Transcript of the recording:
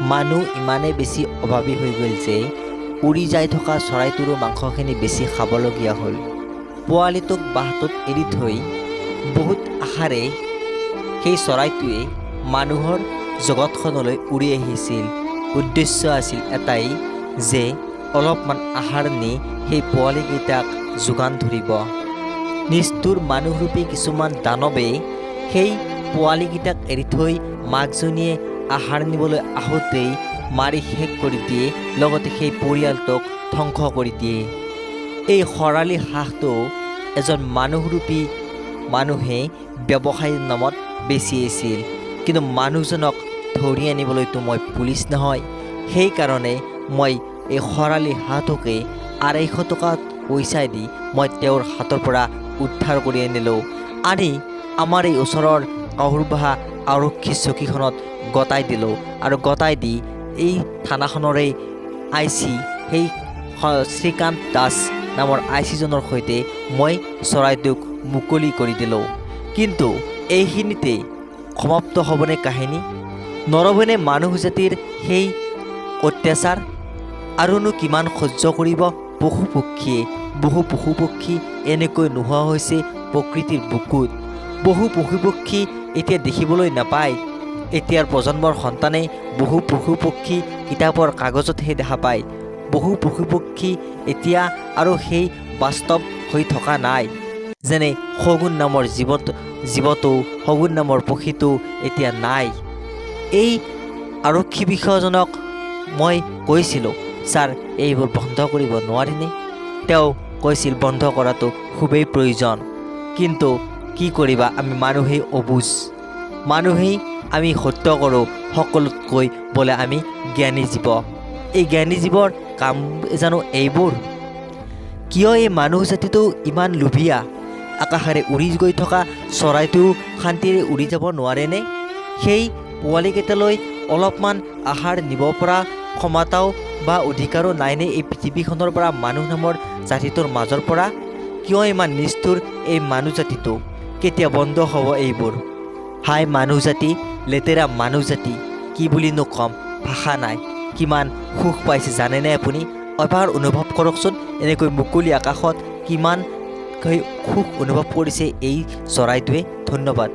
মানুহ ইমানেই বেছি অভাৱী হৈ গ'ল যে উৰি যাই থকা চৰাইটোৰো মাংসখিনি বেছি খাবলগীয়া হ'ল। পোৱালিটোক বাঁহটোত এৰি থৈ বহুত আশাৰে সেই চৰাইটোৱে মানুহৰ জগতখনলৈ উৰি আহিছিল। উদ্দেশ্য আছিল এটাই যে অলপমান আহাৰ নি সেই পোৱালিকেইটাক যোগান ধৰিব। নিষ্ঠুৰ মানুহৰূপী কিছুমান দানৱে সেই পোৱালিকেইটাক এৰি থৈ মাকজনীয়ে আহাৰ নিবলৈ আহোঁতেই মাৰি শেষ কৰি দিয়ে, লগতে সেই পৰিয়ালটোক ধ্বংস কৰি দিয়ে। এই খৰালি হাঁহটো এজন মানুহৰূপী মানুহে ব্যৱসায়ৰ নামত বেচি আছিল, কিন্তু মানুহজনক ধৰি আনিবলৈতো মই পুলিচ নহয়। সেইকাৰণে মই এই খৰালি হাঁহটোকে 250 টকা পইচা দি মই তেওঁৰ হাতৰ পৰা উদ্ধাৰ কৰি আনিলোঁ। আনি আমাৰ এই ওচৰৰ কাহুৰবাহা আৰক্ষী চকীখনত গতাই দিলোঁ আৰু গতাই দি এই থানাখনৰে IC সেই শ্ৰীকান্ত দাস নামৰ IC জনৰ সৈতে মই চৰাইটোক মুকলি কৰি দিলোঁ। কিন্তু এইখিনিতে সমাপ্ত হ'বনে কাহিনী? নৰবনে মানুহ জাতিৰ সেই অত্যাচাৰ? আৰুনো কিমান সহ্য কৰিব বহু পশু পক্ষী এনেকৈ নোহোৱা হৈছে প্ৰকৃতিৰ বুকুত। বহু পশু পক্ষী এতিয়া দেখিবলৈ নাপায়। এতিয়াৰ প্ৰজন্মৰ সন্তানে বহু পশু পক্ষী কিতাপৰ কাগজতহে দেখা পায়। বহু পশু পক্ষী এতিয়া আৰু সেই বাস্তৱ হৈ থকা নাই। যেনে শগুন নামৰ জীৱটো শগুন নামৰ পক্ষীটো এতিয়া নাই। এই আৰক্ষী বিষয়াজনক মই কৈছিলোঁ, ছাৰ এইবোৰ বন্ধ কৰিব নোৱাৰিনে? তেওঁ কৈছিল বন্ধ কৰাটো খুবেই প্ৰয়োজন। কিন্তু কি কৰিবা, আমি মানুহেই অবুজ। মানুহেই আমি হত্যা কৰোঁ সকলোতকৈ বোলে আমি জ্ঞানী জীৱ। এই জ্ঞানী জীৱৰ কাম জানো এইবোৰ? কিয় এই মানুহ জাতিটো ইমান লোভীয়া? আকাশেৰে উৰি গৈ থকা চৰাইটো শান্তিৰে উৰি যাব নোৱাৰেনে? সেই পোৱালিকেইটালৈ অলপমান আহাৰ নিব পৰা ক্ষমতাও বা অধিকাৰো নাইনে এই পৃথিৱীখনৰ পৰা, মানুহ নামৰ জাতিটোৰ মাজৰ পৰা? কিয় ইমান নিষ্ঠুৰ এই মানুহ জাতিটো? কেতিয়া বন্ধ হ'ব এইবোৰ? হাই মানুহ জাতি, লেতেৰা মানুহ জাতি, কি বুলিনো ক'ম, ভাষা নাই। কিমান সুখ পাইছে জানেনে আপুনি? এবাৰ অনুভৱ কৰকচোন, এনেকৈ মুকলি আকাশত কিমান সুখ অনুভৱ কৰিছে এই চৰাইটোৱে। ধন্যবাদ।